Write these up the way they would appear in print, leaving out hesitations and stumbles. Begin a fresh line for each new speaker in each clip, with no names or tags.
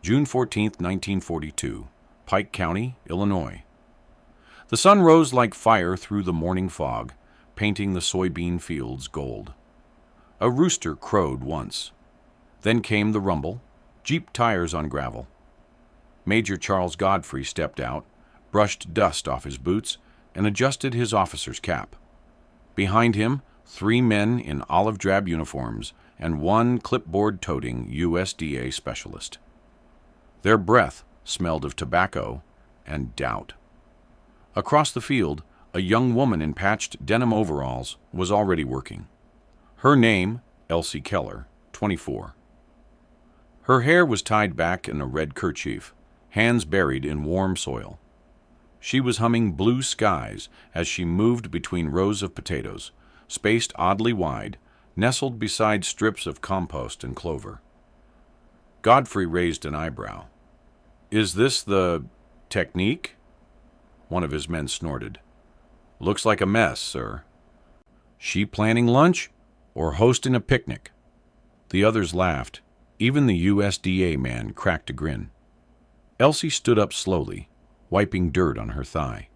June 14, 1942, Pike County, Illinois. The sun rose like fire through the morning fog, painting the soybean fields gold. A rooster crowed once. Then came the rumble, Jeep tires on gravel. Major Charles Godfrey stepped out, brushed dust off his boots, and adjusted his officer's cap. Behind him, 3 men in olive drab uniforms and 1 clipboard-toting USDA specialist. Their breath smelled of tobacco and doubt. Across the field, a young woman in patched denim overalls was already working. Her name, Elsie Keller, 24. Her hair was tied back in a red kerchief, hands buried in warm soil. She was humming Blue Skies as she moved between rows of potatoes, spaced oddly wide, nestled beside strips of compost and clover. Godfrey raised an eyebrow. "Is this the technique?" One of his men snorted. "Looks like a mess, sir." "She planning lunch or hosting a picnic?" The others laughed. Even the USDA man cracked a grin. Elsie stood up slowly, wiping dirt on her thigh.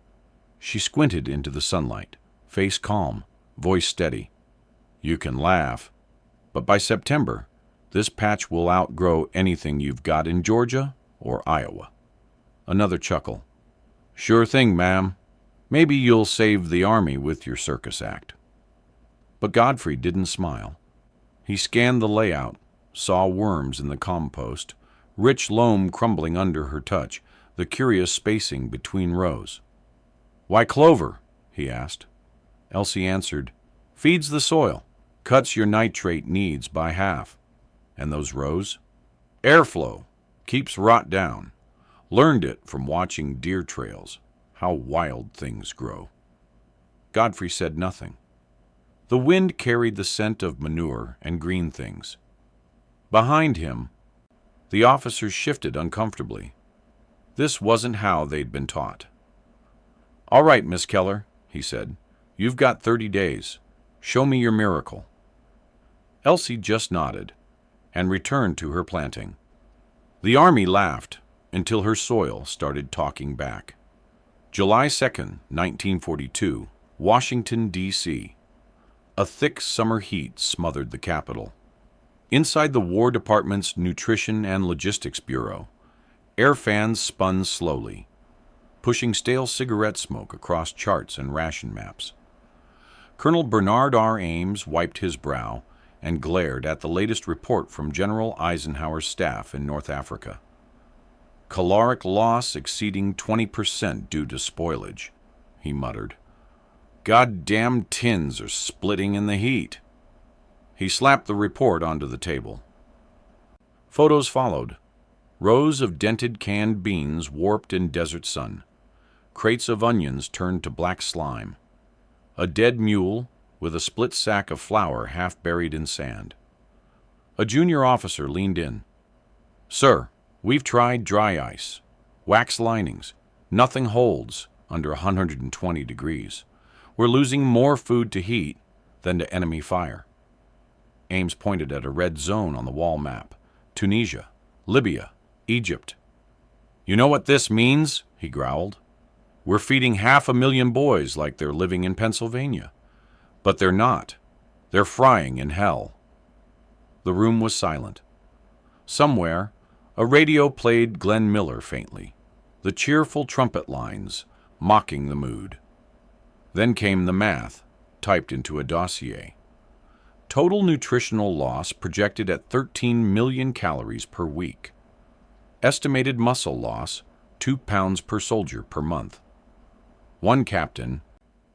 She squinted into the sunlight, face calm, voice steady. "You can laugh, but by September, this patch will outgrow anything you've got in Georgia or Iowa." Another chuckle. "Sure thing, ma'am. Maybe you'll save the Army with your circus act." But Godfrey didn't smile. He scanned the layout, saw worms in the compost, rich loam crumbling under her touch, the curious spacing between rows. "Why clover?" he asked. Elsie answered, "Feeds the soil, cuts your nitrate needs by half." "And those rows?" "Airflow, keeps rot down. Learned it from watching deer trails, how wild things grow." Godfrey said nothing. The wind carried the scent of manure and green things. Behind him, the officers shifted uncomfortably. This wasn't how they'd been taught. "All right, Miss Keller," he said. "You've got 30 days. Show me your miracle." Elsie just nodded and returned to her planting. The Army laughed until her soil started talking back. July 2nd, 1942, Washington, D.C. A thick summer heat smothered the capital. Inside the War Department's Nutrition and Logistics Bureau, air fans spun slowly, pushing stale cigarette smoke across charts and ration maps. Colonel Bernard R. Ames wiped his brow and glared at the latest report from General Eisenhower's staff in North Africa. "Caloric loss exceeding 20% due to spoilage," he muttered. "Goddamn tins are splitting in the heat." He slapped the report onto the table. Photos followed. Rows of dented canned beans warped in desert sun. Crates of onions turned to black slime. A dead mule with a split sack of flour half buried in sand. A junior officer leaned in. "Sir, we've tried dry ice, wax linings. Nothing holds under 120 degrees. We're losing more food to heat than to enemy fire." Ames pointed at a red zone on the wall map. "Tunisia, Libya, Egypt." "You know what this means?" he growled. "We're feeding 500,000 boys like they're living in Pennsylvania. But they're not. They're frying in hell." The room was silent. Somewhere, a radio played Glenn Miller faintly, the cheerful trumpet lines mocking the mood. Then came the math, typed into a dossier. Total nutritional loss projected at 13 million calories per week. Estimated muscle loss, 2 pounds per soldier per month. One captain,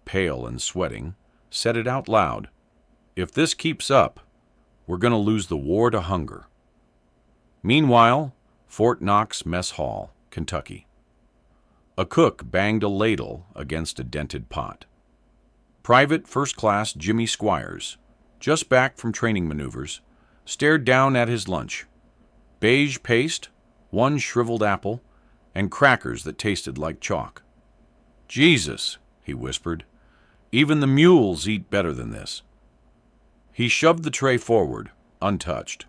pale and sweating, said it out loud. "If this keeps up, we're going to lose the war to hunger." Meanwhile, Fort Knox Mess Hall, Kentucky. A cook banged a ladle against a dented pot. Private First Class Jimmy Squires, just back from training maneuvers, stared down at his lunch. Beige paste, 1 shriveled apple, and crackers that tasted like chalk. "Jesus," he whispered, "even the mules eat better than this." He shoved the tray forward, untouched.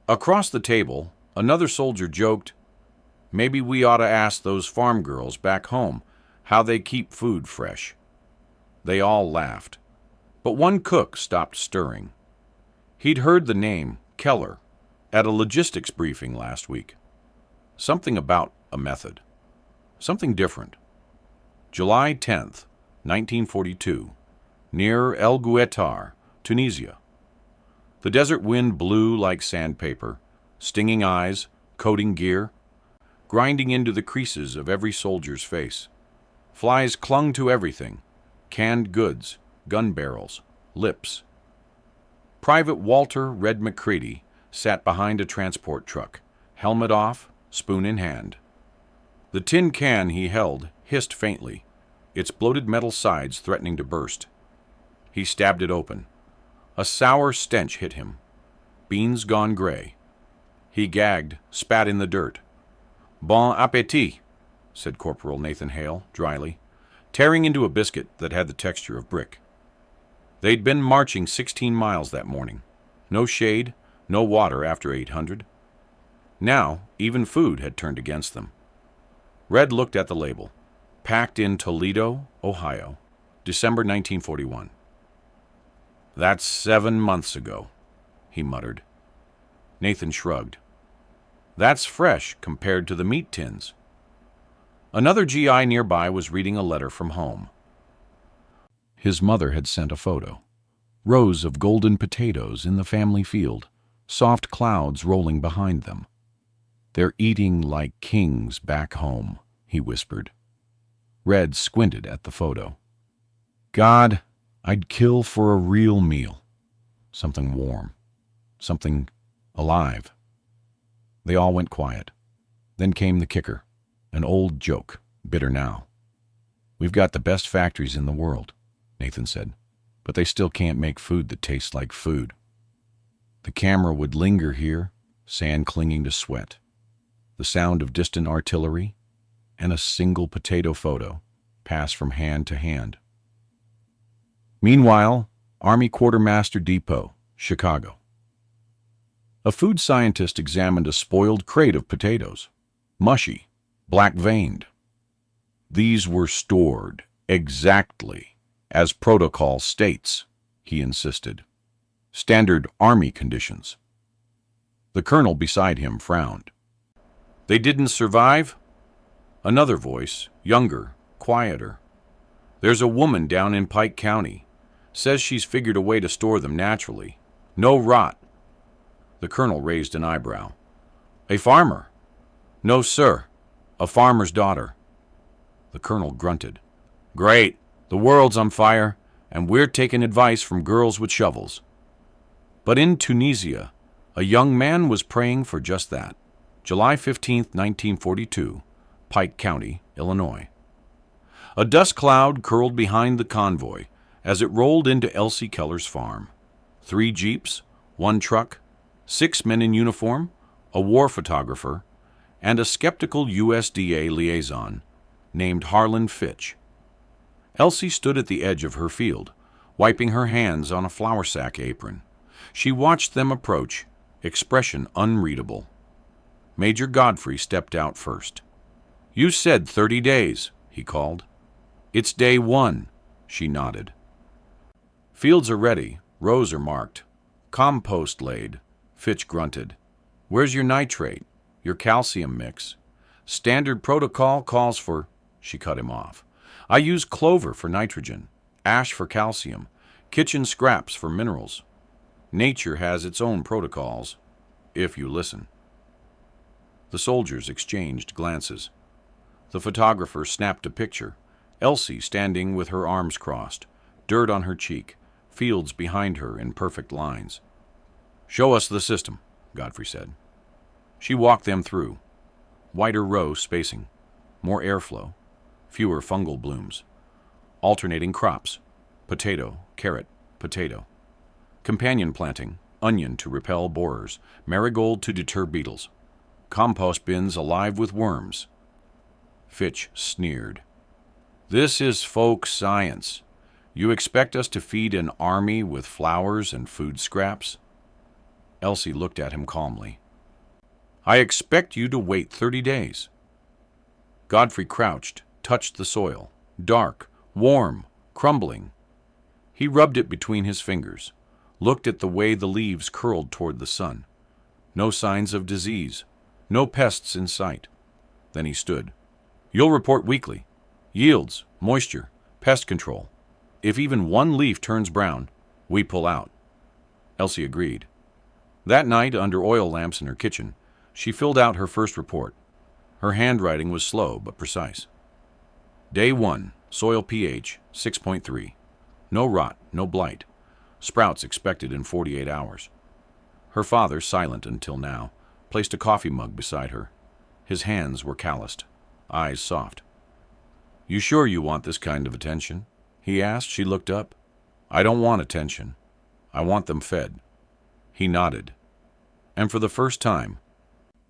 Across the table, Another soldier joked, "Maybe we ought to ask those farm girls back home how they keep food fresh." They all laughed, but one cook stopped stirring. He'd heard the name Keller at a logistics briefing last week. Something about a method. Something different. July 10th, 1942, near El Guetar, Tunisia. The desert wind blew like sandpaper, stinging eyes, coating gear, grinding into the creases of every soldier's face. Flies clung to everything: canned goods, gun barrels, lips. Private Walter Red McCready sat behind a transport truck, helmet off, spoon in hand. The tin can he held hissed faintly, its bloated metal sides threatening to burst. He stabbed it open. A sour stench hit him. Beans gone gray. He gagged, spat in the dirt. "Bon appétit," said Corporal Nathan Hale, dryly, tearing into a biscuit that had the texture of brick. They'd been marching 16 miles that morning. No shade, no water after 800. Now, even food had turned against them. Red looked at the label. Packed in Toledo, Ohio, December 1941. "That's 7 months ago," he muttered. Nathan shrugged. "That's fresh compared to the meat tins." Another GI nearby was reading a letter from home. His mother had sent a photo. Rows of golden potatoes in the family field, soft clouds rolling behind them. "They're eating like kings back home," he whispered. Red squinted at the photo. "God, I'd kill for a real meal. Something warm. Something alive." They all went quiet. Then came the kicker, an old joke, bitter now. "We've got the best factories in the world," Nathan said, "but they still can't make food that tastes like food." The camera would linger here, sand clinging to sweat, the sound of distant artillery, and a single potato photo pass from hand to hand. Meanwhile, Army Quartermaster Depot, Chicago. A food scientist examined a spoiled crate of potatoes, mushy, black-veined. "These were stored exactly as protocol states," he insisted. "Standard Army conditions." The colonel beside him frowned. "They didn't survive?" Another voice, younger, quieter. "There's a woman down in Pike County. Says she's figured a way to store them naturally. No rot." The colonel raised an eyebrow. "A farmer?" "No, sir. A farmer's daughter." The colonel grunted. "Great. The world's on fire, and we're taking advice from girls with shovels." But in Tunisia, a young man was praying for just that. July 15th, 1942, Pike County, Illinois. A dust cloud curled behind the convoy as it rolled into Elsie Keller's farm. 3 jeeps, 1 truck, 6 men in uniform, a war photographer, and a skeptical USDA liaison named Harlan Fitch. Elsie stood at the edge of her field, wiping her hands on a flour sack apron. She watched them approach, expression unreadable. Major Godfrey stepped out first. "You said 30 days, he called. "It's day 1, she nodded. "Fields are ready, rows are marked. Compost laid," Fitch grunted. "Where's your nitrate, your calcium mix? Standard protocol calls for—" She cut him off. "I use clover for nitrogen, ash for calcium, kitchen scraps for minerals. Nature has its own protocols, if you listen." The soldiers exchanged glances. The photographer snapped a picture, Elsie standing with her arms crossed, dirt on her cheek, fields behind her in perfect lines. "Show us the system," Godfrey said. She walked them through. Wider row spacing, more airflow, fewer fungal blooms. Alternating crops, potato, carrot, potato. Companion planting, onion to repel borers, marigold to deter beetles. Compost bins alive with worms. Fitch sneered. "This is folk science. You expect us to feed an army with flowers and food scraps?" Elsie looked at him calmly. I expect you to wait 30 days. Godfrey crouched, touched the soil. Dark, warm, crumbling. He rubbed it between his fingers, looked at the way the leaves curled toward the sun. No signs of disease, no pests in sight. Then he stood. You'll report weekly. Yields, moisture, pest control. If even one leaf turns brown, we pull out. Elsie agreed. That night, under oil lamps in her kitchen, she filled out her first report. Her handwriting was slow but precise. Day 1, soil pH 6.3. No rot, no blight. Sprouts expected in 48 hours. Her father, silent until now, placed a coffee mug beside her. His hands were calloused, eyes soft. You sure you want this kind of attention? He asked. She looked up. I don't want attention. I want them fed. He nodded. And for the first time,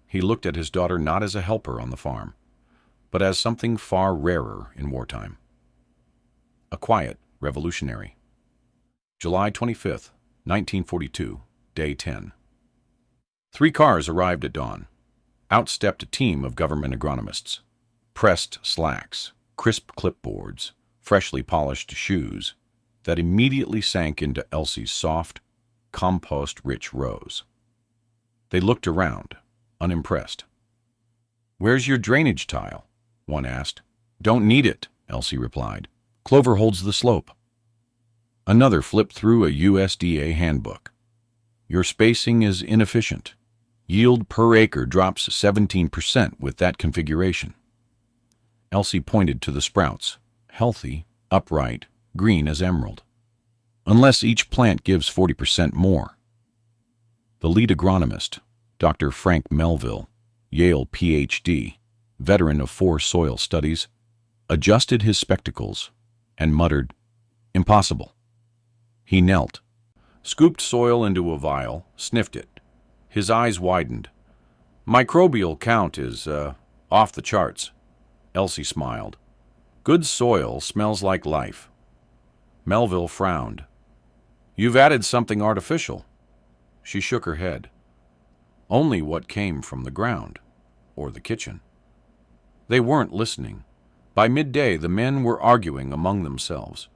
he looked at his daughter not as a helper on the farm, but as something far rarer in wartime. A quiet revolutionary. July 25th, 1942, day 10. 3 cars arrived at dawn. Out stepped a team of government agronomists. Pressed slacks, crisp clipboards, freshly polished shoes that immediately sank into Elsie's soft, compost-rich rows. They looked around, unimpressed. Where's your drainage tile? One asked. Don't need it, Elsie replied. Clover holds the slope. Another flipped through a USDA handbook. Your spacing is inefficient. Yield per acre drops 17% with that configuration. Elsie pointed to the sprouts, healthy, upright, green as emerald. Unless each plant gives 40% more. The lead agronomist, Dr. Frank Melville, Yale Ph.D., veteran of 4 soil studies, adjusted his spectacles and muttered, Impossible. He knelt, scooped soil into a vial, sniffed it. His eyes widened. Microbial count is, off the charts. Elsie smiled. Good soil smells like life. Melville frowned. You've added something artificial. She shook her head. Only what came from the ground, or the kitchen. They weren't listening. By midday, the men were arguing among themselves.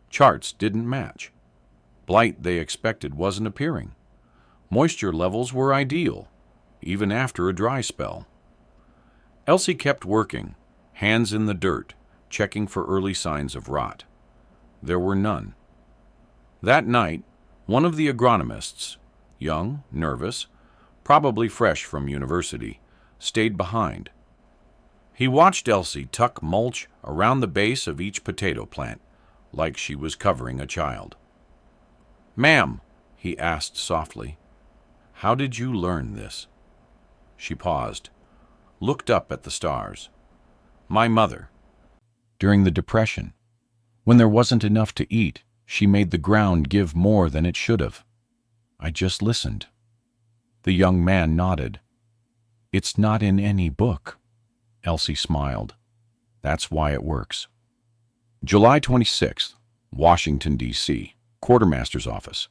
Charts didn't match. Blight they expected wasn't appearing. Moisture levels were ideal, even after a dry spell. Elsie kept working, hands in the dirt, checking for early signs of rot. There were none. That night, one of the agronomists, young, nervous, probably fresh from university, stayed behind. He watched Elsie tuck mulch around the base of each potato plant, like she was covering a child. Ma'am, he asked softly, how did you learn this? She paused, looked up at the stars. My mother. During the Depression, when there wasn't enough to eat, she made the ground give more than it should have. I just listened. The young man nodded. It's not in any book. Elsie smiled. That's why it works. July 26th, Washington, D.C., Quartermaster's Office.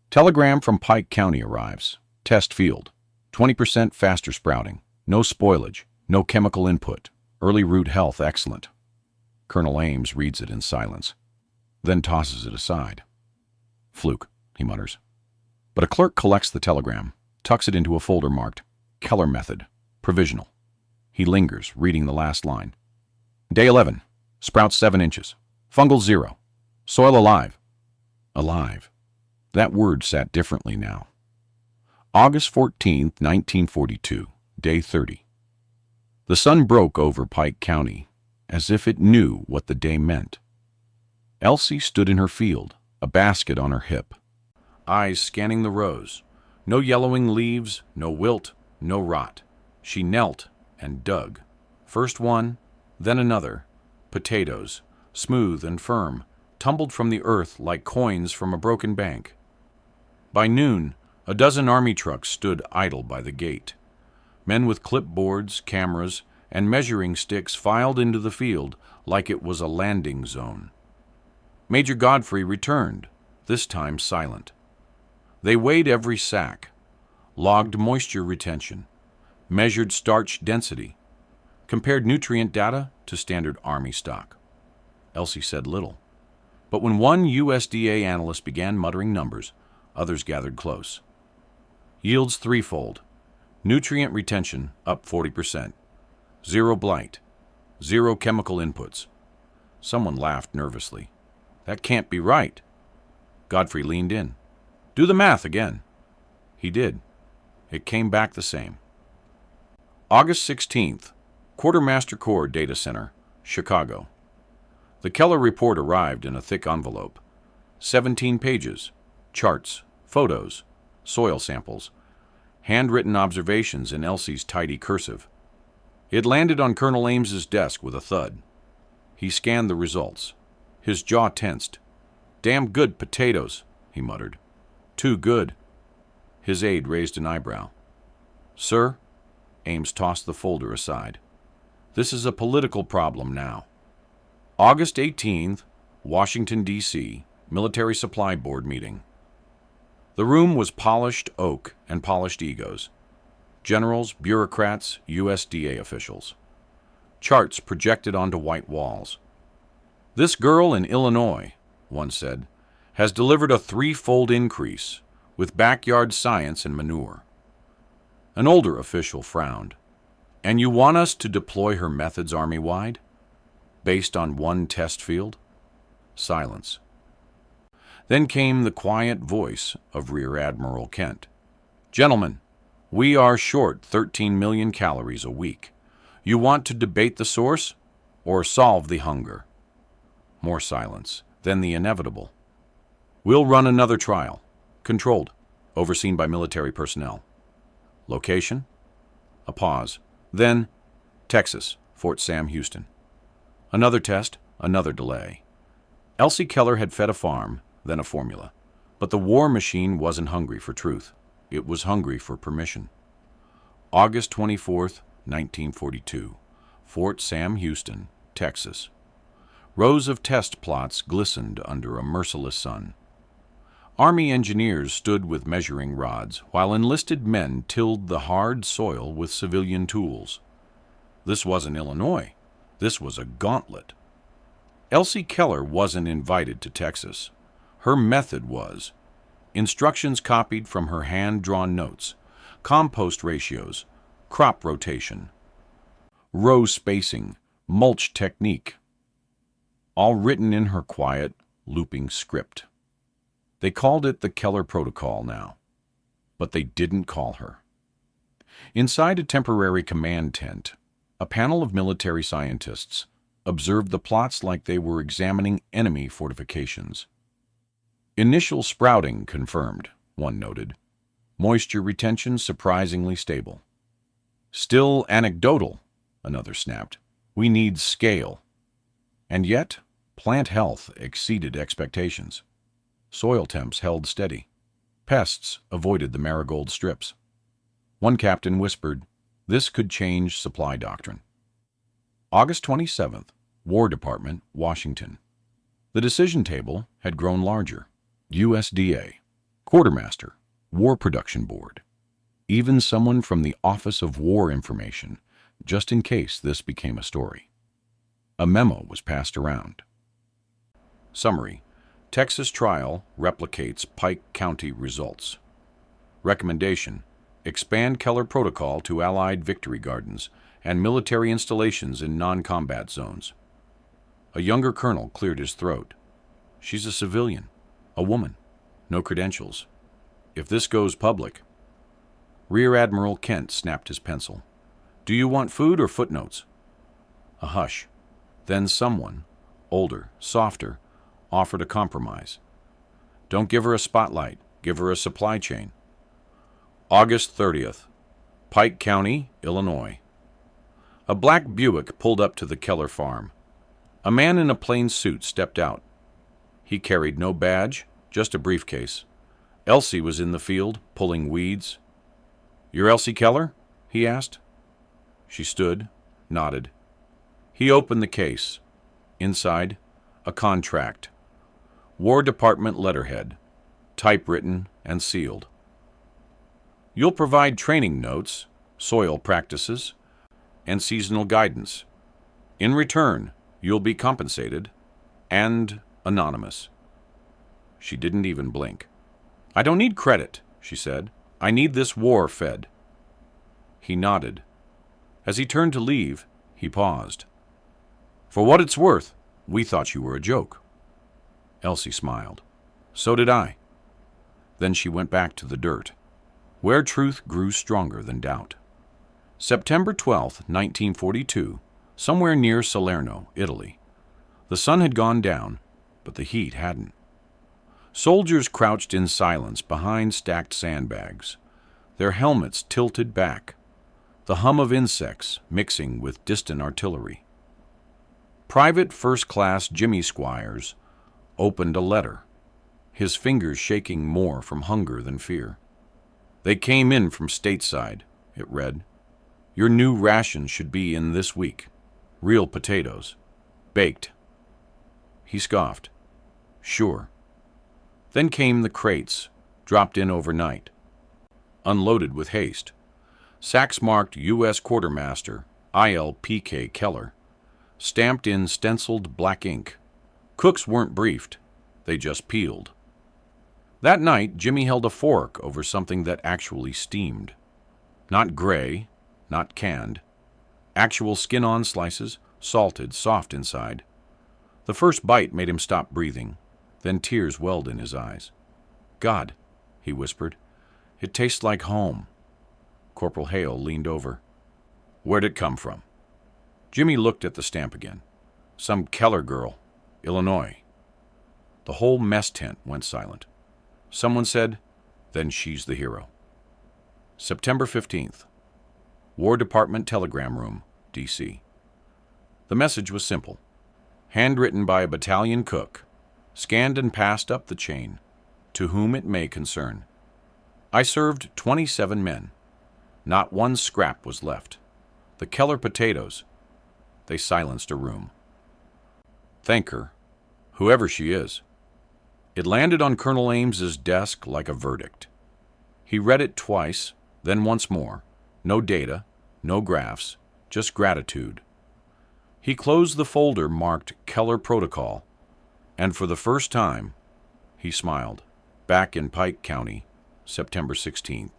Telegram from Pike County arrives. Test field. 20% faster sprouting. No spoilage. No chemical input. Early root health excellent. Colonel Ames reads it in silence, then tosses it aside. Fluke, he mutters. But a clerk collects the telegram, tucks it into a folder marked Keller Method, provisional. He lingers, reading the last line. Day 11. Sprouts 7 inches. Fungal 0. Soil alive. Alive. That word sat differently now. August 14th, 1942, day 30. The sun broke over Pike County, as if it knew what the day meant. Elsie stood in her field, a basket on her hip, eyes scanning the rows. No yellowing leaves, no wilt, no rot. She knelt and dug. First one, then another. Potatoes, smooth and firm, tumbled from the earth like coins from a broken bank. By noon, a dozen army trucks stood idle by the gate. Men with clipboards, cameras, and measuring sticks filed into the field like it was a landing zone. Major Godfrey returned, this time silent. They weighed every sack, logged moisture retention, measured starch density, compared nutrient data to standard Army stock. Elsie said little. But when one USDA analyst began muttering numbers, others gathered close. Yields threefold. Nutrient retention up 40%. Zero blight. Zero chemical inputs. Someone laughed nervously. That can't be right. Godfrey leaned in. Do the math again. He did. It came back the same. August 16th, Quartermaster Corps Data Center, Chicago. The Keller report arrived in a thick envelope. 17 pages, charts, photos, soil samples, handwritten observations in Elsie's tidy cursive. It landed on Colonel Ames's desk with a thud. He scanned the results. His jaw tensed. Damn good potatoes, he muttered. Too good. His aide raised an eyebrow. Sir, Ames tossed the folder aside. This is a political problem now. August 18th, Washington, D.C., Military Supply Board meeting. The room was polished oak and polished egos. Generals, bureaucrats, USDA officials. Charts projected onto white walls. This girl in Illinois, one said, has delivered a threefold increase with backyard science and manure. An older official frowned. And you want us to deploy her methods Army-wide? Based on one test field? Silence. Then came the quiet voice of Rear Admiral Kent. Gentlemen, we are short 13 million calories a week. You want to debate the source or solve the hunger? More silence, then the inevitable. We'll run another trial, controlled, overseen by military personnel. Location? A pause. Then, Texas, Fort Sam Houston. Another test, another delay. Elsie Keller had fed a farm, then a formula. But the war machine wasn't hungry for truth. It was hungry for permission. August 24th, 1942. Fort Sam Houston, Texas. Rows of test plots glistened under a merciless sun. Army engineers stood with measuring rods, while enlisted men tilled the hard soil with civilian tools. This wasn't Illinois. This was a gauntlet. Elsie Keller wasn't invited to Texas. Her method was. Instructions copied from her hand-drawn notes, compost ratios, crop rotation, row spacing, mulch technique, all written in her quiet, looping script. They called it the Keller Protocol now, but they didn't call her. Inside a temporary command tent, a panel of military scientists observed the plots like they were examining enemy fortifications. Initial sprouting confirmed, one noted. Moisture retention surprisingly stable. Still anecdotal, another snapped. We need scale. And yet, plant health exceeded expectations. Soil temps held steady. Pests avoided the marigold strips. One captain whispered, this could change supply doctrine. August 27th, War Department, Washington. The decision table had grown larger. USDA, Quartermaster, War Production Board. Even someone from the Office of War Information, just in case this became a story. A memo was passed around. Summary. Texas trial replicates Pike County results. Recommendation. Expand Keller Protocol to Allied victory gardens and military installations in non-combat zones. A younger colonel cleared his throat. She's a civilian, a woman, no credentials. If this goes public... Rear Admiral Kent snapped his pencil. Do you want food or footnotes? A hush. Then someone, older, softer, offered a compromise. Don't give her a spotlight, give her a supply chain. August 30th, Pike County, Illinois. A black Buick pulled up to the Keller farm. A man in a plain suit stepped out. He carried no badge, just a briefcase. Elsie was in the field, pulling weeds. You're Elsie Keller? He asked. She stood, nodded. He opened the case. Inside, a contract. War Department letterhead, typewritten and sealed. You'll provide training notes, soil practices, and seasonal guidance. In return, you'll be compensated and anonymous. She didn't even blink. I don't need credit, she said. I need this war fed. He nodded. As he turned to leave, he paused. For what it's worth, we thought you were a joke. Elsie smiled. So did I. Then she went back to the dirt, where truth grew stronger than doubt. September 12, 1942, somewhere near Salerno, Italy. The sun had gone down, but the heat hadn't. Soldiers crouched in silence behind stacked sandbags, their helmets tilted back, the hum of insects mixing with distant artillery. Private First Class Jimmy Squires opened a letter, his fingers shaking more from hunger than fear. They came in from stateside, it read. Your new ration should be in this week. Real potatoes. Baked. He scoffed. Sure. Then came the crates, dropped in overnight. Unloaded with haste. Sacks marked U.S. Quartermaster, ILPK Keller. Stamped in stenciled black ink. Cooks weren't briefed. They just peeled. That night, Jimmy held a fork over something that actually steamed. Not gray, not canned. Actual skin-on slices, salted, soft inside. The first bite made him stop breathing. Then tears welled in his eyes. God, he whispered, it tastes like home. Corporal Hale leaned over. Where'd it come from? Jimmy looked at the stamp again. Some Keller girl, Illinois. The whole mess tent went silent. Someone said, then she's the hero. September 15th. War Department Telegram Room, D.C. The message was simple. Handwritten by a battalion cook, scanned and passed up the chain, to whom it may concern. I served 27 men. Not one scrap was left. The Keller potatoes. They silenced a room. Thank her, whoever she is. It landed on Colonel Ames's desk like a verdict. He read it twice, then once more. No data, no graphs, just gratitude. He closed the folder marked Keller Protocol, and for the first time, he smiled. Back in Pike County, September 16th.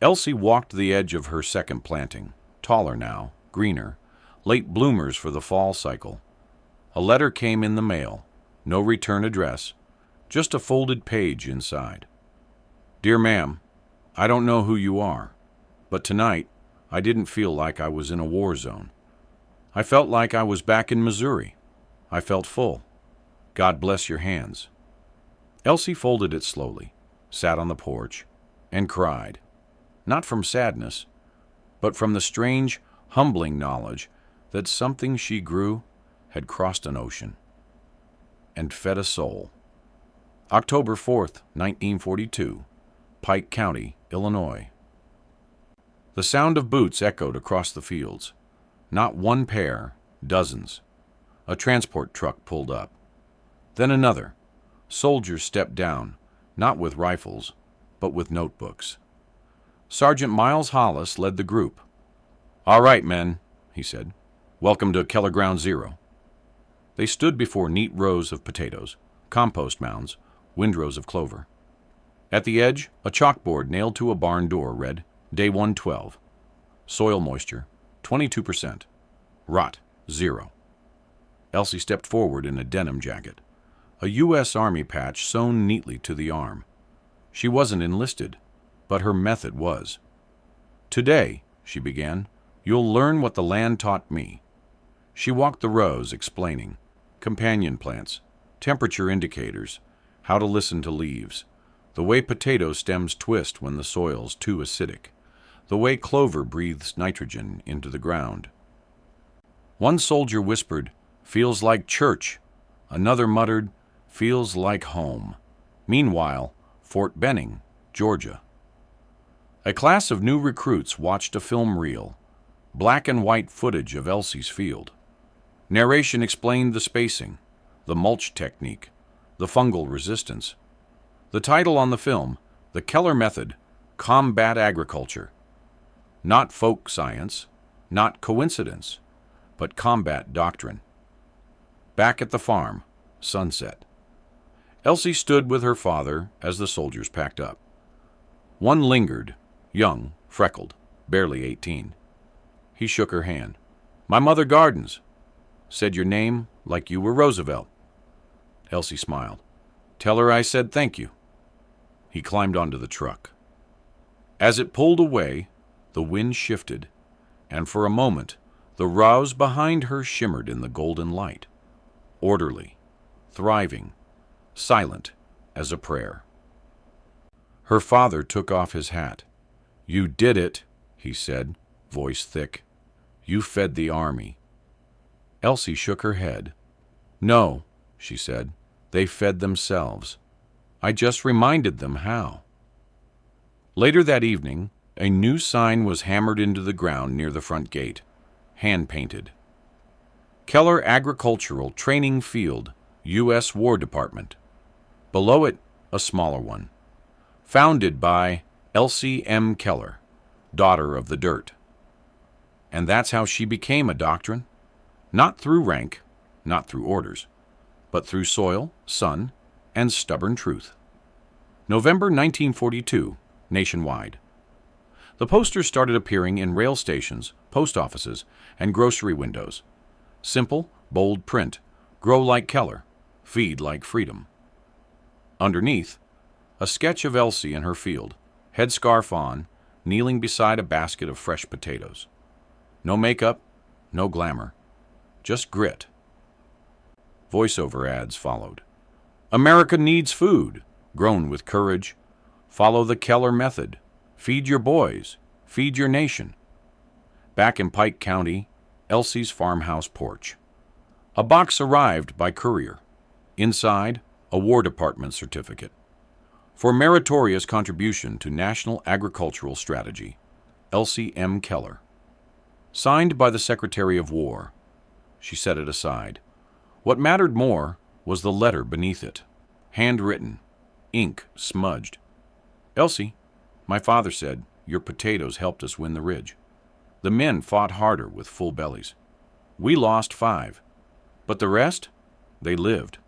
Elsie walked the edge of her second planting, taller now, greener, late bloomers for the fall cycle. A letter came in the mail, no return address, just a folded page inside. Dear ma'am, I don't know who you are, but tonight I didn't feel like I was in a war zone. I felt like I was back in Missouri. I felt full. God bless your hands. Elsie folded it slowly, sat on the porch, and cried. Not from sadness, but from the strange, humbling knowledge that something she grew had crossed an ocean and fed a soul. October 4th, 1942, Pike County, Illinois. The sound of boots echoed across the fields. Not one pair, dozens. A transport truck pulled up. Then another. Soldiers stepped down, not with rifles, but with notebooks. Sergeant Miles Hollis led the group. All right, men, he said. Welcome to Keller Ground Zero. They stood before neat rows of potatoes, compost mounds, windrows of clover. At the edge, a chalkboard nailed to a barn door read, Day 112. Soil moisture, 22%. Rot, 0. Elsie stepped forward in a denim jacket, a U.S. Army patch sewn neatly to the arm. She wasn't enlisted, but her method was. Today, she began, you'll learn what the land taught me. She walked the rows, explaining companion plants, temperature indicators, how to listen to leaves, the way potato stems twist when the soil's too acidic, the way clover breathes nitrogen into the ground. One soldier whispered, feels like church. Another muttered, feels like home. Meanwhile, Fort Benning, Georgia. A class of new recruits watched a film reel, black and white footage of Elsie's field. Narration explained the spacing, the mulch technique, the fungal resistance. The title on the film, The Keller Method, Combat Agriculture. Not folk science, not coincidence, but combat doctrine. Back at the farm, sunset. Elsie stood with her father as the soldiers packed up. One lingered, young, freckled, barely 18. He shook her hand. "My mother gardens. Said your name like you were Roosevelt." Elsie smiled. "Tell her I said thank you." He climbed onto the truck. As it pulled away, the wind shifted, and for a moment, the rows behind her shimmered in the golden light. Orderly, thriving, silent as a prayer. Her father took off his hat. "You did it," he said, voice thick. "You fed the army." Elsie shook her head. "No," she said, "they fed themselves. I just reminded them how." Later that evening, a new sign was hammered into the ground near the front gate, hand-painted. Keller Agricultural Training Field, U.S. War Department. Below it, a smaller one. Founded by Elsie M. Keller, daughter of the dirt. And that's how she became a doctrine. Not through rank, not through orders, but through soil, sun, and stubborn truth. November 1942, nationwide. The posters started appearing in rail stations, post offices, and grocery windows. Simple, bold print. Grow like Keller. Feed like freedom. Underneath, a sketch of Elsie in her field, headscarf on, kneeling beside a basket of fresh potatoes. No makeup, no glamour, just grit. Voiceover ads followed. "America needs food. Grown with courage. Follow the Keller Method. Feed your boys. Feed your nation." Back in Pike County, Elsie's farmhouse porch. A box arrived by courier. Inside, a War Department certificate. For meritorious contribution to national agricultural strategy, Elsie M. Keller. Signed by the Secretary of War. She set it aside. What mattered more was the letter beneath it. Handwritten, ink smudged. "Elsie, my father said your potatoes helped us win the ridge. The men fought harder with full bellies. We lost 5, but the rest, they lived.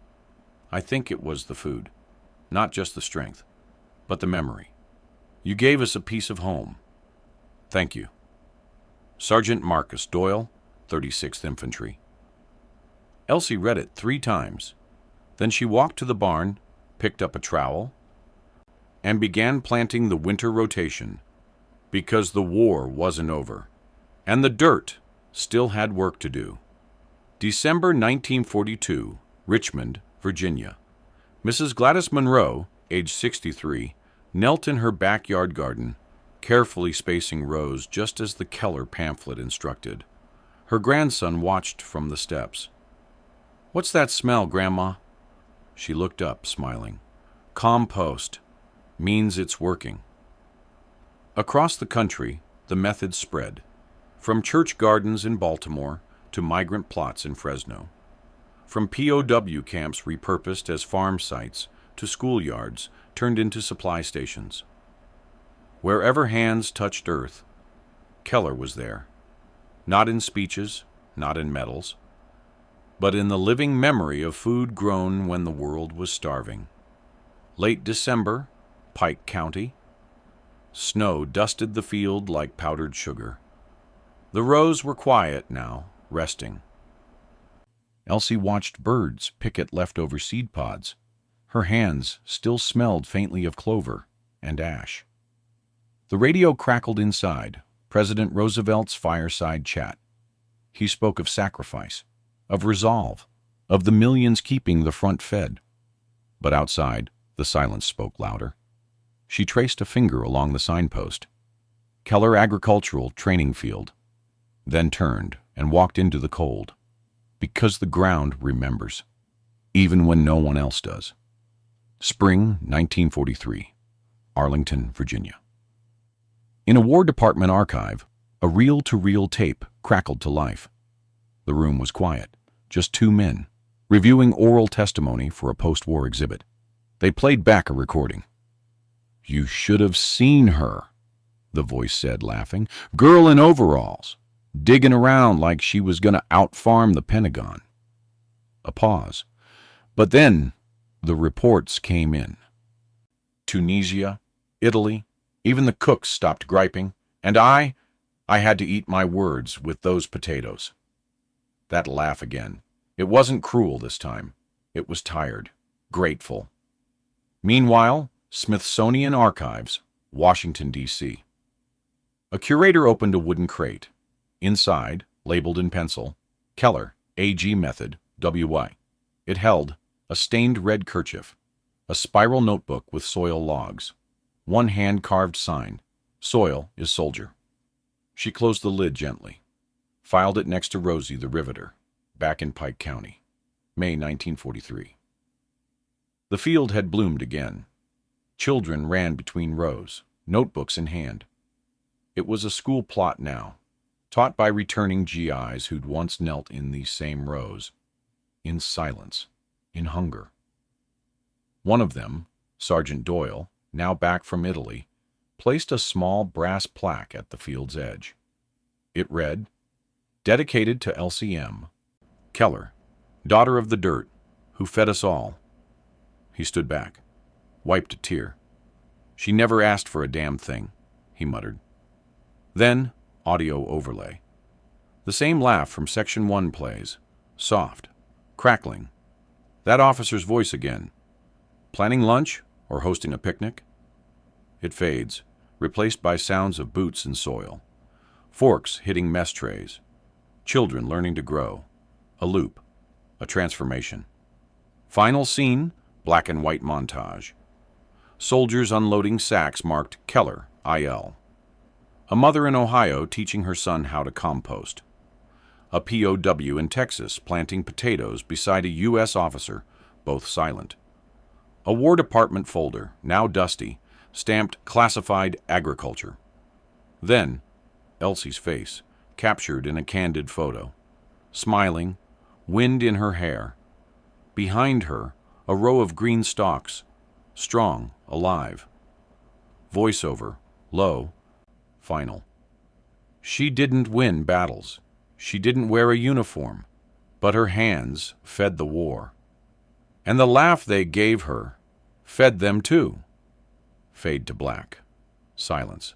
I think it was the food, not just the strength, but the memory. You gave us a piece of home. Thank you. Sergeant Marcus Doyle, 36th Infantry." Elsie read it 3 times. Then she walked to the barn, picked up a trowel, and began planting the winter rotation, because the war wasn't over, and the dirt still had work to do. December 1942, Richmond, Virginia. Mrs. Gladys Monroe, age 63, knelt in her backyard garden, carefully spacing rows just as the Keller pamphlet instructed. Her grandson watched from the steps. "What's that smell, Grandma?" She looked up, smiling. "Compost. Means it's working." Across the country, the method spread, from church gardens in Baltimore to migrant plots in Fresno, from POW camps repurposed as farm sites to schoolyards turned into supply stations. Wherever hands touched earth, Keller was there, not in speeches, not in medals, but in the living memory of food grown when the world was starving. Late December, Pike County. Snow dusted the field like powdered sugar. The rows were quiet now, resting. Elsie watched birds pick at leftover seed pods. Her hands still smelled faintly of clover and ash. The radio crackled inside, President Roosevelt's fireside chat. He spoke of sacrifice, of resolve, of the millions keeping the front fed. But outside, the silence spoke louder. She traced a finger along the signpost. Keller Agricultural Training Field. Then turned and walked into the cold. Because the ground remembers, even when no one else does. Spring 1943, Arlington, Virginia. In a War Department archive, a reel-to-reel tape crackled to life. The room was quiet, just 2 men, reviewing oral testimony for a post-war exhibit. They played back a recording. "You should have seen her," the voice said, laughing. Girl in overalls, digging around like she was going to out-farm the Pentagon. A pause. But then the reports came in. Tunisia, Italy, even the cooks stopped griping, and I had to eat my words with those potatoes. That laugh again. It wasn't cruel this time. It was tired, grateful. Meanwhile, Smithsonian Archives, Washington, D.C. A curator opened a wooden crate. Inside, labeled in pencil, Keller, AG Method, WY. It held a stained red kerchief, a spiral notebook with soil logs, one hand-carved sign, Soil is Soldier. She closed the lid gently, filed it next to Rosie the Riveter, back in Pike County, May 1943. The field had bloomed again. Children ran between rows, notebooks in hand. It was a school plot now, taught by returning GIs who'd once knelt in these same rows, in silence, in hunger. One of them, Sergeant Doyle, now back from Italy, placed a small brass plaque at the field's edge. It read, Dedicated to Elsie M. Keller, daughter of the dirt, who fed us all. He stood back, wiped a tear. She never asked for a damn thing, he muttered. Then, audio overlay. The same laugh from Section 1 plays, soft, crackling. That officer's voice again. Planning lunch or hosting a picnic? It fades, replaced by sounds of boots and soil. Forks hitting mess trays. Children learning to grow. A loop. A transformation. Final scene, black and white montage. Soldiers unloading sacks marked Keller, IL. A mother in Ohio teaching her son how to compost. A POW in Texas planting potatoes beside a U.S. officer, both silent. A War Department folder, now dusty, stamped Classified Agriculture. Then, Elsie's face, captured in a candid photo. Smiling, wind in her hair. Behind her, a row of green stalks, strong, alive. Voiceover, low, final. She didn't win battles. She didn't wear a uniform, but her hands fed the war. And the laugh they gave her fed them too. Fade to black. Silence.